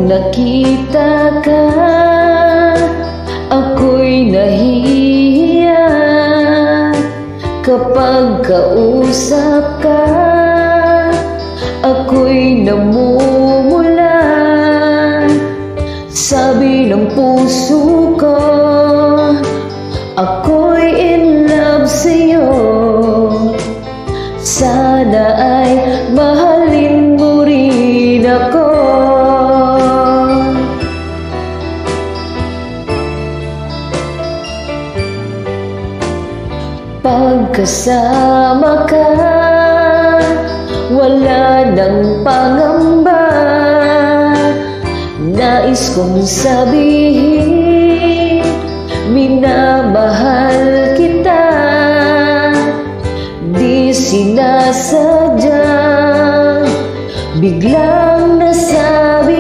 nakita ka, ako'y nahihiya. Kapag kausap ka, ako'y namumula. Sabi ng puso ko, ako'y in love sa'yo. Sana ay mahalin mo rin ako. Pagkasama ka, wala nang pangamba. Nais kong sabihin, minamahal kita. Di sinasadya, bigla